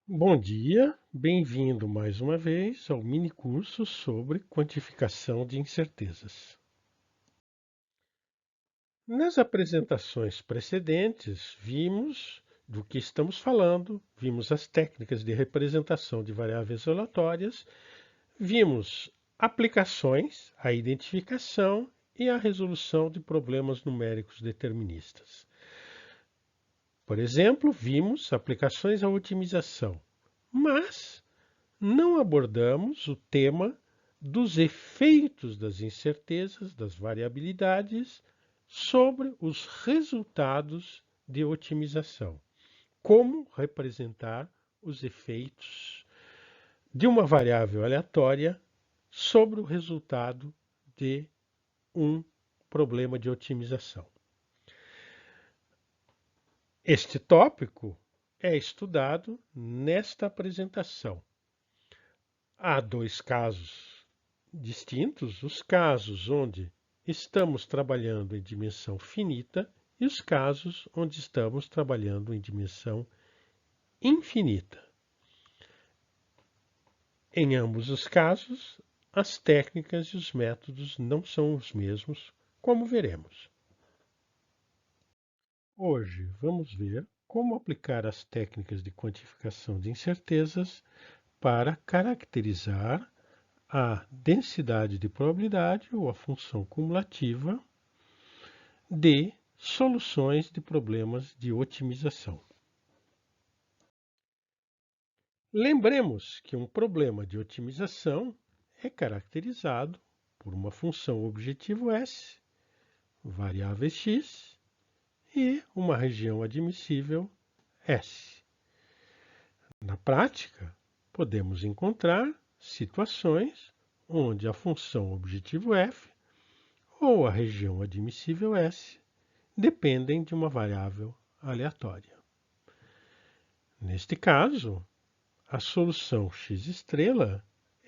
Bom dia, bem-vindo mais uma vez ao mini curso sobre quantificação de incertezas. Nas apresentações precedentes, vimos do que estamos falando, vimos as técnicas de representação de variáveis aleatórias, vimos aplicações, a identificação e a resolução de problemas numéricos deterministas. Por exemplo, vimos aplicações à otimização, mas não abordamos o tema dos efeitos das incertezas, das variabilidades, sobre os resultados de otimização. Como representar os efeitos de uma variável aleatória sobre o resultado de um problema de otimização. Este tópico é estudado nesta apresentação. Há dois casos distintos: os casos onde estamos trabalhando em dimensão finita e os casos onde estamos trabalhando em dimensão infinita. Em ambos os casos, as técnicas e os métodos não são os mesmos, como veremos. Hoje vamos ver como aplicar as técnicas de quantificação de incertezas para caracterizar a densidade de probabilidade ou a função cumulativa de soluções de problemas de otimização. Lembremos que um problema de otimização é caracterizado por uma função objetivo S, variáveis x e uma região admissível S. Na prática, podemos encontrar situações onde a função objetivo f ou a região admissível S dependem de uma variável aleatória. Neste caso, a solução x',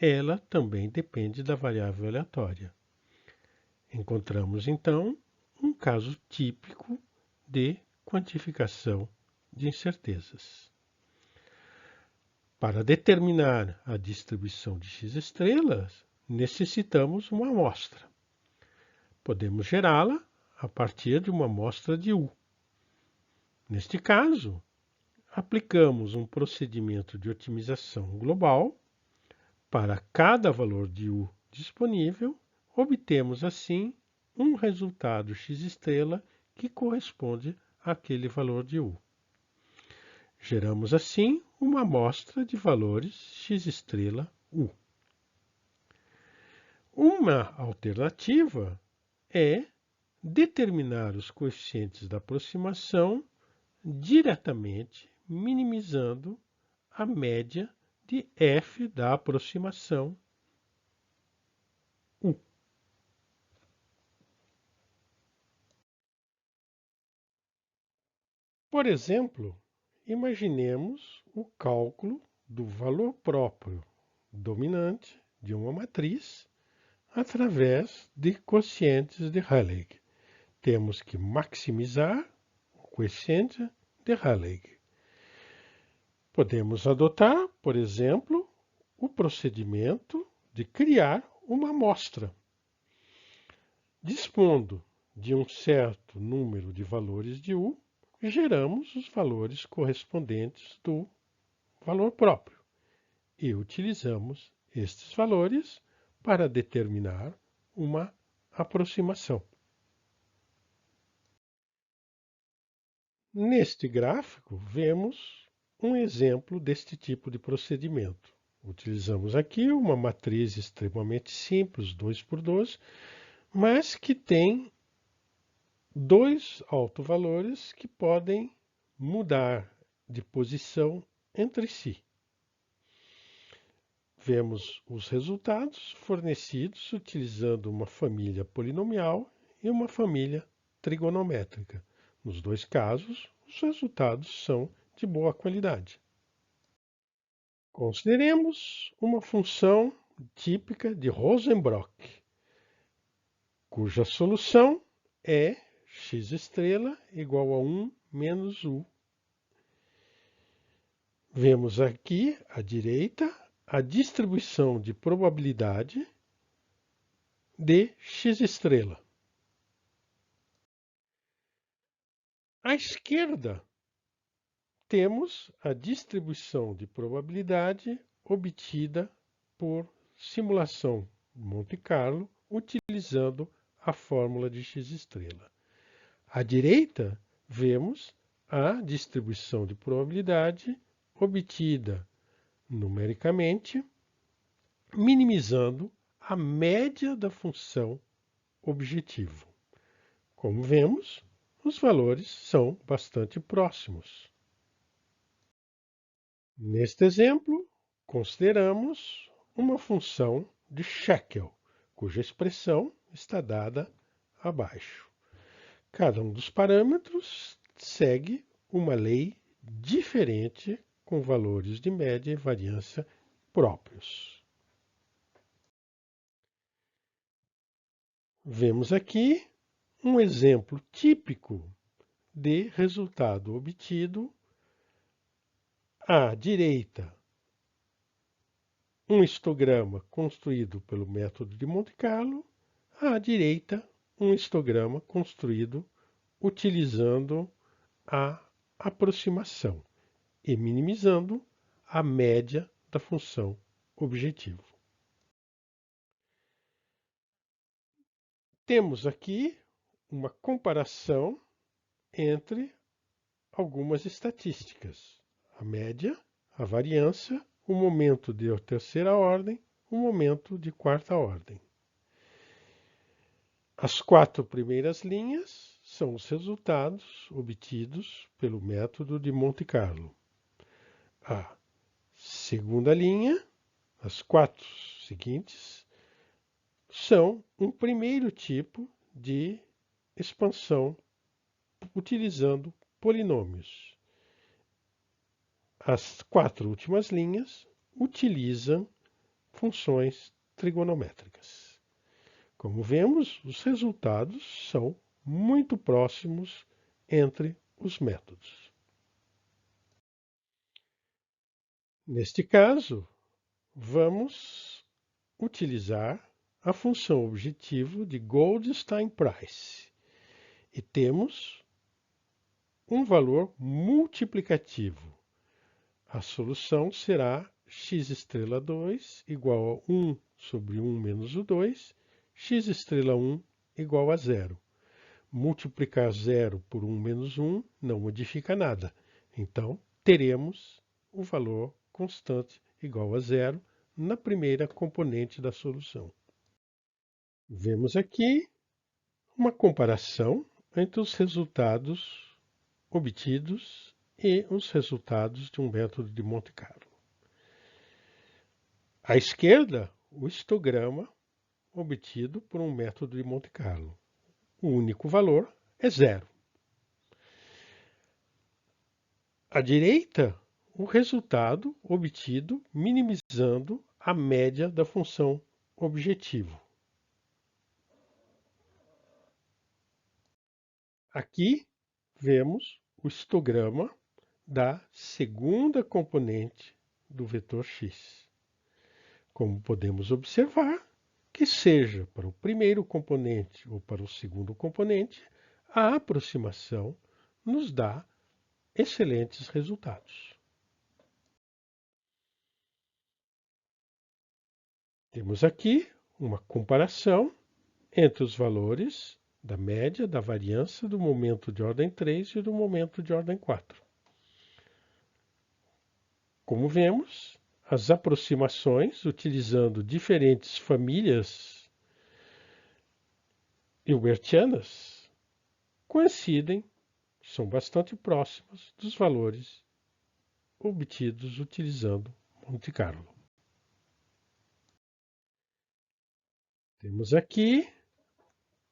ela também depende da variável aleatória. Encontramos, então, um caso típico de quantificação de incertezas. Para determinar a distribuição de x', necessitamos uma amostra. Podemos gerá-la a partir de uma amostra de U. Neste caso, aplicamos um procedimento de otimização global. Para cada valor de U disponível, obtemos assim um resultado x' que corresponde àquele valor de U. Geramos assim uma amostra de valores x' U. Uma alternativa é determinar os coeficientes da aproximação diretamente, minimizando a média de f da aproximação U. Por exemplo, imaginemos o cálculo do valor próprio dominante de uma matriz através de quocientes de Rayleigh. Temos que maximizar o coeficiente de Rayleigh. Podemos adotar, por exemplo, o procedimento de criar uma amostra. Dispondo de um certo número de valores de U, geramos os valores correspondentes do valor próprio e utilizamos estes valores para determinar uma aproximação. Neste gráfico, vemos um exemplo deste tipo de procedimento. Utilizamos aqui uma matriz extremamente simples, 2 por 2, mas que tem dois autovalores que podem mudar de posição entre si. Vemos os resultados fornecidos utilizando uma família polinomial e uma família trigonométrica. Nos dois casos, os resultados são de boa qualidade. Consideremos uma função típica de Rosenbrock, cuja solução é x' igual a 1 menos U. Vemos aqui à direita a distribuição de probabilidade de x estrela. À esquerda, temos a distribuição de probabilidade obtida por simulação Monte Carlo utilizando a fórmula de x estrela. À direita, vemos a distribuição de probabilidade obtida numericamente, minimizando a média da função objetivo. Como vemos, os valores são bastante próximos. Neste exemplo, consideramos uma função de Shekel, cuja expressão está dada abaixo. Cada um dos parâmetros segue uma lei diferente com valores de média e variância próprios. Vemos aqui um exemplo típico de resultado obtido à direita, um histograma construído pelo método de Monte Carlo, à direita, um histograma construído utilizando a aproximação e minimizando a média da função objetivo. Temos aqui uma comparação entre algumas estatísticas: a média, a variância, o momento de terceira ordem, o momento de quarta ordem. As 4 primeiras linhas são os resultados obtidos pelo método de Monte Carlo. A segunda linha, as 4 seguintes, são um primeiro tipo de expansão utilizando polinômios. As 4 últimas linhas utilizam funções trigonométricas. Como vemos, os resultados são muito próximos entre os métodos. Neste caso, vamos utilizar a função objetivo de Goldstein Price e temos um valor multiplicativo. A solução será x estrela 2 igual a 1 sobre 1 menos o 2, x estrela 1 igual a 0. Multiplicar 0 por 1 menos 1 não modifica nada. Então, teremos o valor constante igual a 0 na primeira componente da solução. Vemos aqui uma comparação entre os resultados obtidos e os resultados de um método de Monte Carlo. À esquerda, o histograma obtido por um método de Monte Carlo. O único valor é 0. À direita, o resultado obtido minimizando a média da função objetivo. Aqui vemos o histograma da segunda componente do vetor x. Como podemos observar, que seja para o primeiro componente ou para o segundo componente, a aproximação nos dá excelentes resultados. Temos aqui uma comparação entre os valores da média, da variância do momento de ordem 3 e do momento de ordem 4. Como vemos, as aproximações utilizando diferentes famílias hilbertianas coincidem, são bastante próximas dos valores obtidos utilizando Monte Carlo. Temos aqui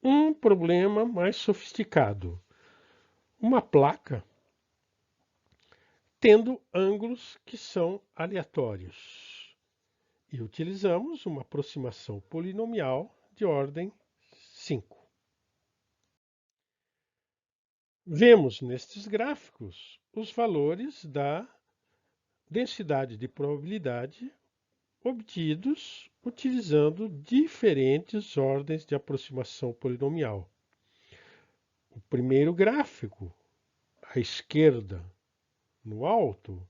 um problema mais sofisticado. Uma placa tendo ângulos que são aleatórios. E utilizamos uma aproximação polinomial de ordem 5. Vemos nestes gráficos os valores densidade de probabilidade obtidos utilizando diferentes ordens de aproximação polinomial. O primeiro gráfico, à esquerda, no alto,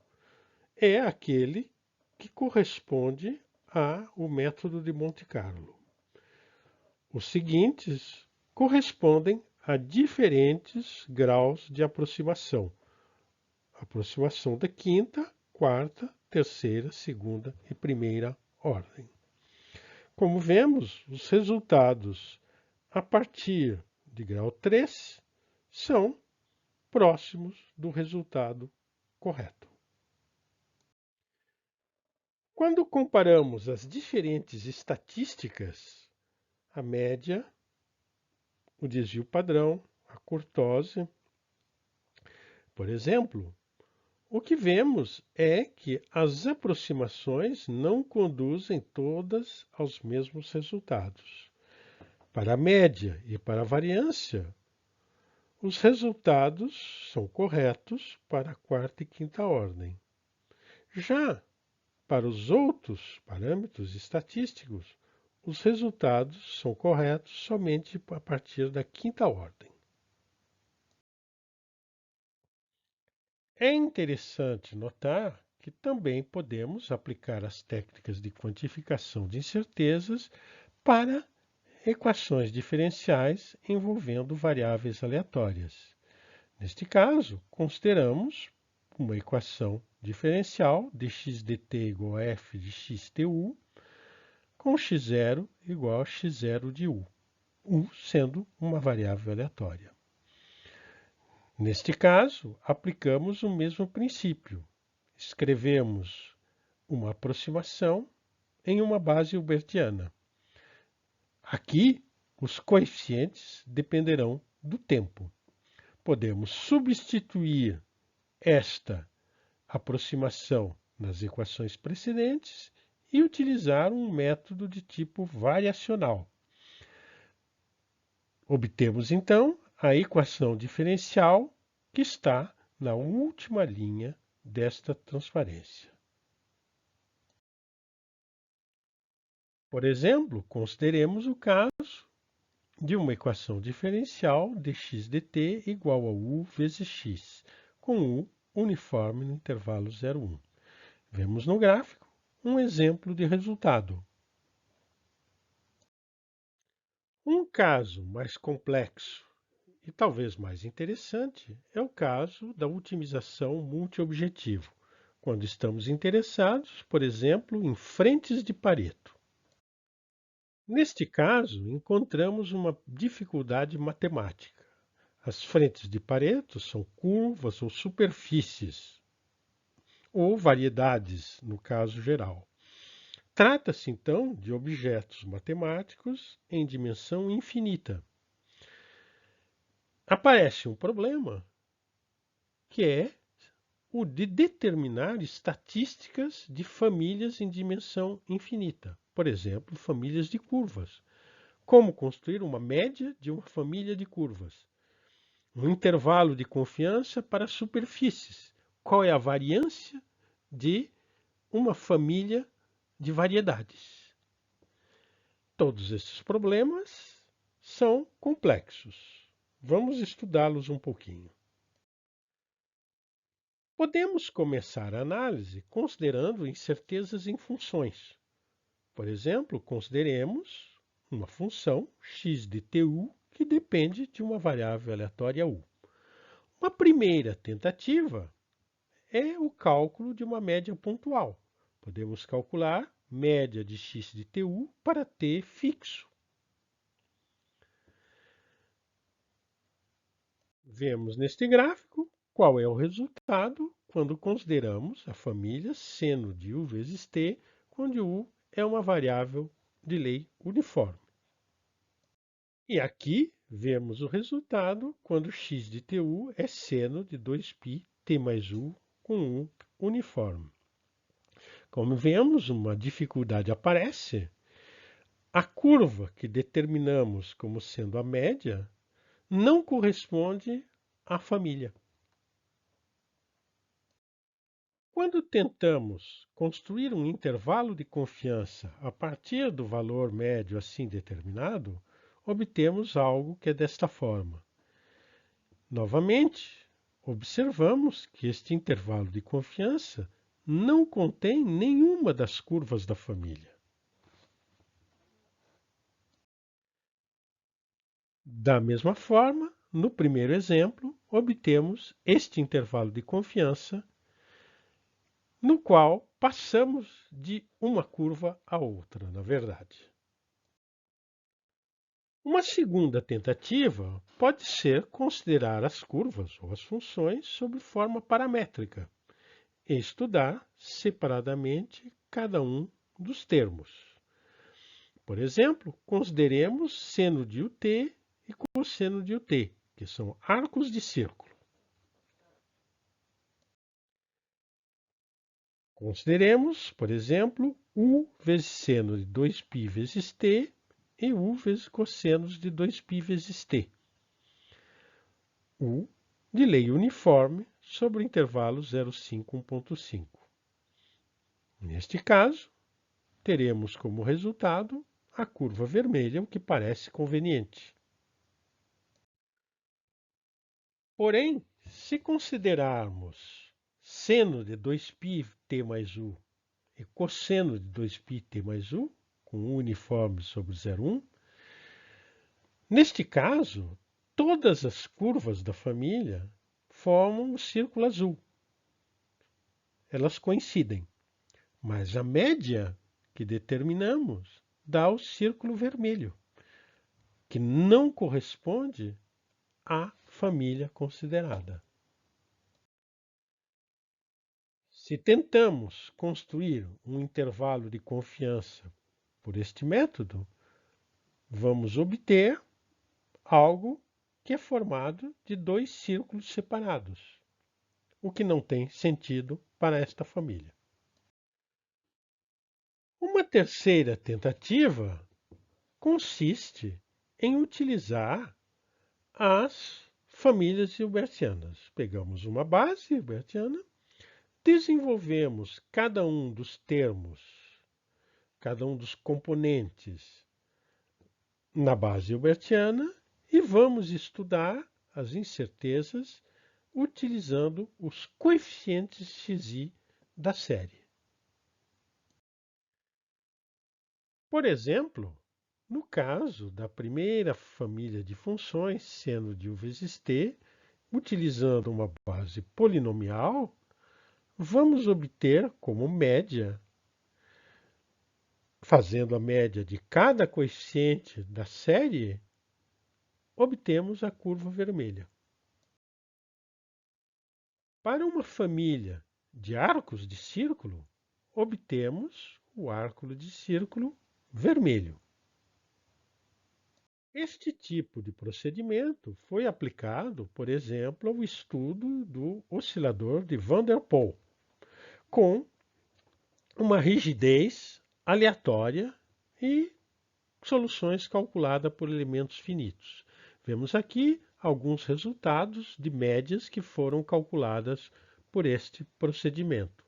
é aquele que corresponde ao método de Monte Carlo. Os seguintes correspondem a diferentes graus de aproximação. Aproximação da quinta, quarta, terceira, segunda e primeira ordem. Como vemos, os resultados a partir de grau 3 são próximos do resultado correto. Quando comparamos as diferentes estatísticas, a média, o desvio padrão, a kurtose, por exemplo, o que vemos é que as aproximações não conduzem todas aos mesmos resultados. Para a média e para a variância, os resultados são corretos para a quarta e quinta ordem. Já para os outros parâmetros estatísticos, os resultados são corretos somente a partir da quinta ordem. É interessante notar que também podemos aplicar as técnicas de quantificação de incertezas para equações diferenciais envolvendo variáveis aleatórias. Neste caso, consideramos uma equação diferencial dx dt igual a f de xtu, com x0 igual a x0 de u sendo uma variável aleatória. Neste caso, aplicamos o mesmo princípio. Escrevemos uma aproximação em uma base hilbertiana. Aqui, os coeficientes dependerão do tempo. Podemos substituir esta aproximação nas equações precedentes e utilizar um método de tipo variacional. Obtemos, então, a equação diferencial que está na última linha desta transparência. Por exemplo, consideremos o caso de uma equação diferencial dx dt igual a u vezes x, com u uniforme no intervalo 0, 1. Vemos no gráfico um exemplo de resultado. Um caso mais complexo e talvez mais interessante é o caso da otimização multiobjetivo, quando estamos interessados, por exemplo, em frentes de Pareto. Neste caso, encontramos uma dificuldade matemática. As frentes de Pareto são curvas ou superfícies, ou variedades, no caso geral. Trata-se, então, de objetos matemáticos em dimensão infinita. Aparece um problema, que é o de determinar estatísticas de famílias em dimensão infinita. Por exemplo, famílias de curvas. Como construir uma média de uma família de curvas? Um intervalo de confiança para superfícies. Qual é a variância de uma família de variedades? Todos esses problemas são complexos. Vamos estudá-los um pouquinho. Podemos começar a análise considerando incertezas em funções. Por exemplo, consideremos uma função x de tu que depende de uma variável aleatória u. Uma primeira tentativa é o cálculo de uma média pontual. Podemos calcular média de x de tu para t fixo. Vemos neste gráfico qual é o resultado quando consideramos a família seno de u vezes t, onde u é uma variável de lei uniforme. E aqui vemos o resultado quando x de tu é seno de 2π t mais u com u uniforme. Como vemos, uma dificuldade aparece. A curva que determinamos como sendo a média não corresponde à família. Quando tentamos construir um intervalo de confiança a partir do valor médio assim determinado, obtemos algo que é desta forma. Novamente, observamos que este intervalo de confiança não contém nenhuma das curvas da família. Da mesma forma, no primeiro exemplo, obtemos este intervalo de confiança, no qual passamos de uma curva a outra, na verdade. Uma segunda tentativa pode ser considerar as curvas ou as funções sob forma paramétrica e estudar separadamente cada um dos termos. Por exemplo, consideremos seno de ut e cosseno de ut, que são arcos de círculo. Consideremos, por exemplo, u vezes seno de 2π vezes t e u vezes cossenos de 2π vezes t. U de lei uniforme sobre o intervalo 0,5, 1,5. Neste caso, teremos como resultado a curva vermelha, o que parece conveniente. Porém, se considerarmos seno de 2πt mais u e cosseno de 2πt mais u, com U uniforme sobre 0,1, neste caso, todas as curvas da família formam um círculo azul. Elas coincidem, mas a média que determinamos dá o círculo vermelho, que não corresponde à família considerada. Se tentamos construir um intervalo de confiança por este método, vamos obter algo que é formado de dois círculos separados, o que não tem sentido para esta família. Uma terceira tentativa consiste em utilizar as famílias hilbertianas. Pegamos uma base hilbertiana, desenvolvemos cada um dos termos, cada um dos componentes na base hilbertiana e vamos estudar as incertezas utilizando os coeficientes xi da série. Por exemplo, no caso da primeira família de funções, seno de u vezes t, utilizando uma base polinomial, vamos obter como média, fazendo a média de cada coeficiente da série, obtemos a curva vermelha. Para uma família de arcos de círculo, obtemos o arco de círculo vermelho. Este tipo de procedimento foi aplicado, por exemplo, ao estudo do oscilador de Van der Pol, com uma rigidez aleatória e soluções calculadas por elementos finitos. Vemos aqui alguns resultados de médias que foram calculadas por este procedimento.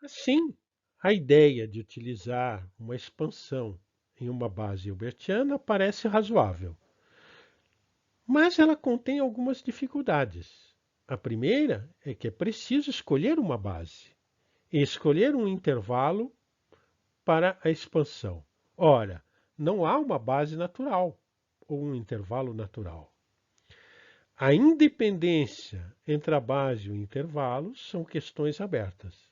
Assim, a ideia de utilizar uma expansão em uma base hilbertiana parece razoável, mas ela contém algumas dificuldades. A primeira é que é preciso escolher uma base e escolher um intervalo para a expansão. Ora, não há uma base natural ou um intervalo natural. A independência entre a base e o intervalo são questões abertas.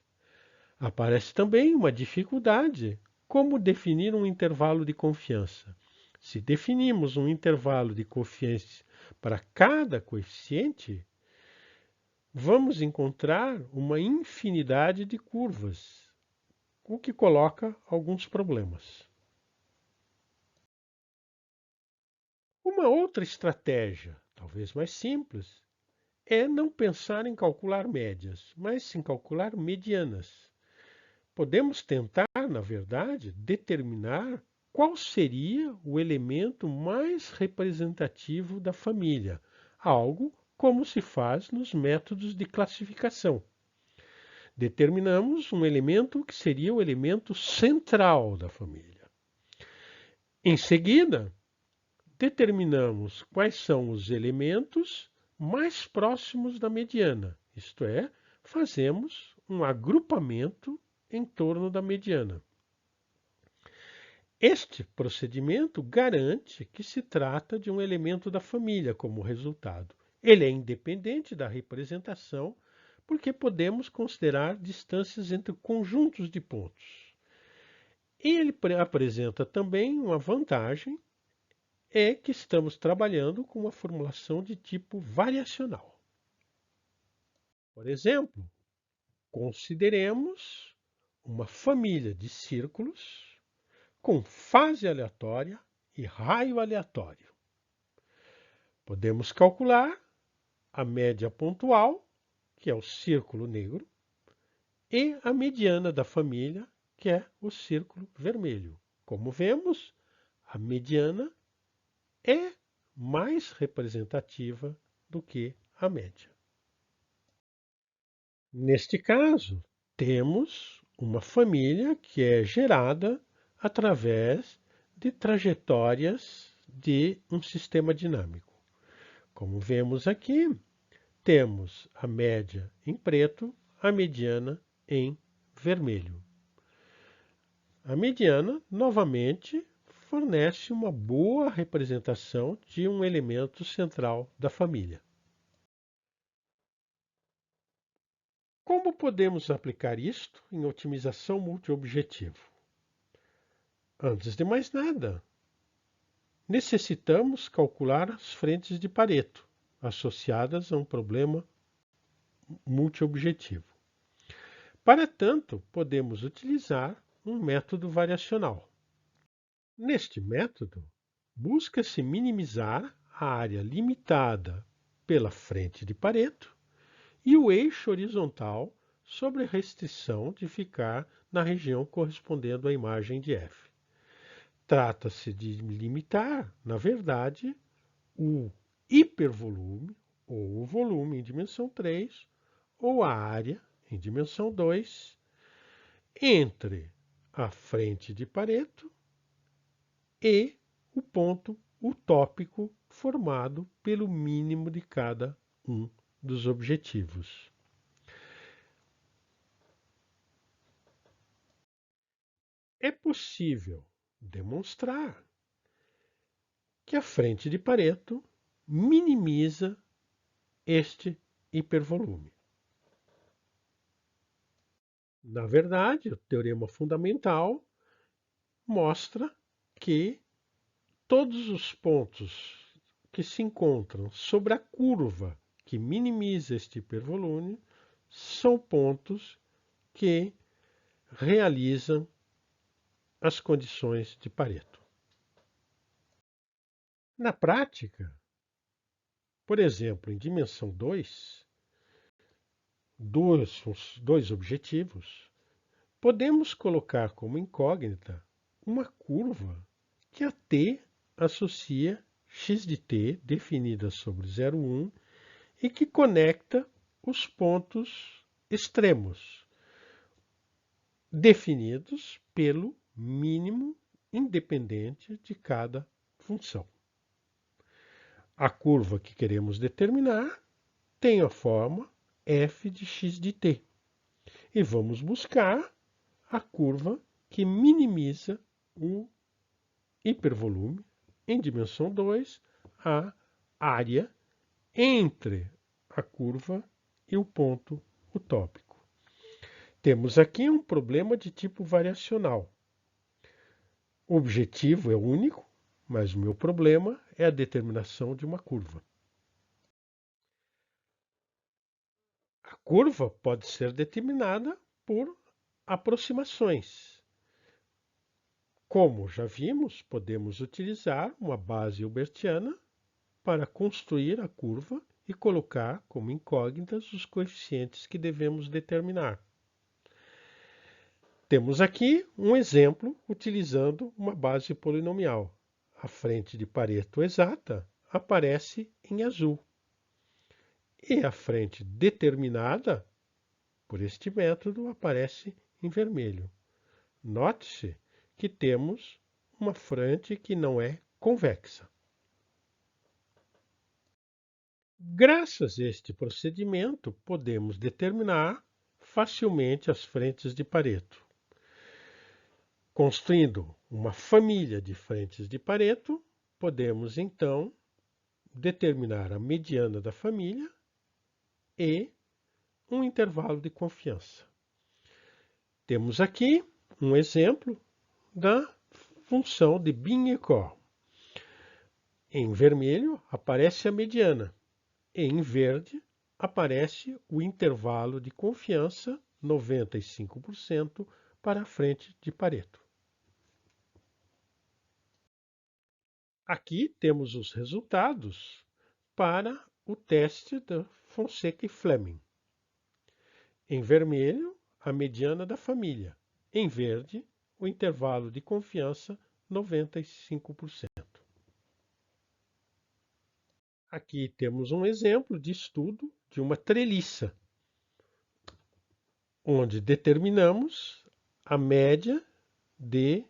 Aparece também uma dificuldade: como definir um intervalo de confiança? Se definimos um intervalo de confiança para cada coeficiente, vamos encontrar uma infinidade de curvas, o que coloca alguns problemas. Uma outra estratégia, talvez mais simples, é não pensar em calcular médias, mas em calcular medianas. Podemos tentar, na verdade, determinar qual seria o elemento mais representativo da família, algo como se faz nos métodos de classificação. determinamos um elemento que seria o elemento central da família. Em seguida, determinamos quais são os elementos mais próximos da mediana, isto é, fazemos um agrupamento em torno da mediana. Este procedimento garante que se trata de um elemento da família como resultado. Ele é independente da representação, porque podemos considerar distâncias entre conjuntos de pontos. Ele apresenta também uma vantagem, é que estamos trabalhando com uma formulação de tipo variacional. Por exemplo, consideremos uma família de círculos com fase aleatória e raio aleatório. Podemos calcular a média pontual, que é o círculo negro, e a mediana da família, que é o círculo vermelho. Como vemos, a mediana é mais representativa do que a média. Neste caso, temos uma família que é gerada através de trajetórias de um sistema dinâmico. Como vemos aqui, temos a média em preto, a mediana em vermelho. A mediana, novamente, fornece uma boa representação de um elemento central da família. Como podemos aplicar isto em otimização multiobjetivo? Antes de mais nada, necessitamos calcular as frentes de Pareto associadas a um problema multiobjetivo. Para tanto, podemos utilizar um método variacional. Neste método, busca-se minimizar a área limitada pela frente de Pareto e o eixo horizontal sobre a restrição de ficar na região correspondendo à imagem de F. Trata-se de limitar, na verdade, o hipervolume, ou o volume em dimensão 3, ou a área em dimensão 2, entre a frente de Pareto e o ponto utópico formado pelo mínimo de cada um dos objetivos. É possível demonstrar que a frente de Pareto minimiza este hipervolume. Na verdade, o teorema fundamental mostra que todos os pontos que se encontram sobre a curva que minimiza este hipervolume são pontos que realizam as condições de Pareto. Na prática, por exemplo, em dimensão 2, dois objetivos, podemos colocar como incógnita uma curva que a t associa x de t, definida sobre 0,1, e que conecta os pontos extremos, definidos pelo mínimo independente de cada função. A curva que queremos determinar tem a forma f de x de t. E vamos buscar a curva que minimiza o hipervolume em dimensão 2, a área entre a curva e o ponto utópico. Temos aqui um problema de tipo variacional. O objetivo é único, mas o meu problema é a determinação de uma curva. A curva pode ser determinada por aproximações. Como já vimos, podemos utilizar uma base hilbertiana para construir a curva e colocar como incógnitas os coeficientes que devemos determinar. Temos aqui um exemplo utilizando uma base polinomial. A frente de Pareto exata aparece em azul. E a frente determinada por este método aparece em vermelho. Note-se que temos uma frente que não é convexa. Graças a este procedimento, podemos determinar facilmente as frentes de Pareto. Construindo uma família de frentes de Pareto, podemos então determinar a mediana da família e um intervalo de confiança. Temos aqui um exemplo da função de Binetcor. Em vermelho aparece a mediana, e em verde aparece o intervalo de confiança 95% para a frente de Pareto. Aqui temos os resultados para o teste da Fonseca e Fleming. Em vermelho, a mediana da família. Em verde, o intervalo de confiança 95%. Aqui temos um exemplo de estudo de uma treliça, onde determinamos a média de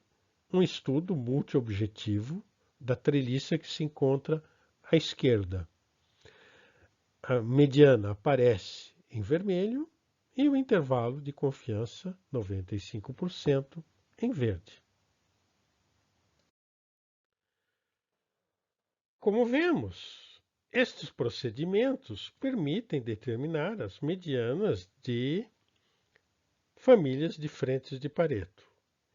um estudo multiobjetivo da treliça que se encontra à esquerda. A mediana aparece em vermelho e o intervalo de confiança 95% em verde. Como vemos, estes procedimentos permitem determinar as medianas de famílias de frentes de Pareto.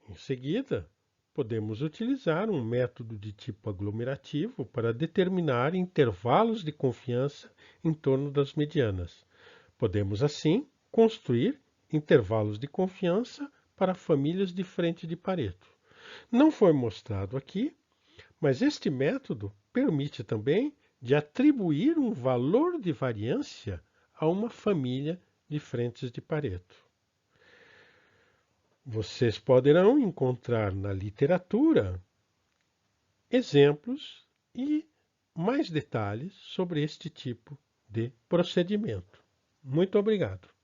Em seguida, podemos utilizar um método de tipo aglomerativo para determinar intervalos de confiança em torno das medianas. Podemos, assim, construir intervalos de confiança para famílias de frente de Pareto. Não foi mostrado aqui, mas este método permite também de atribuir um valor de variância a uma família de frentes de Pareto. Vocês poderão encontrar na literatura exemplos e mais detalhes sobre este tipo de procedimento. Muito obrigado.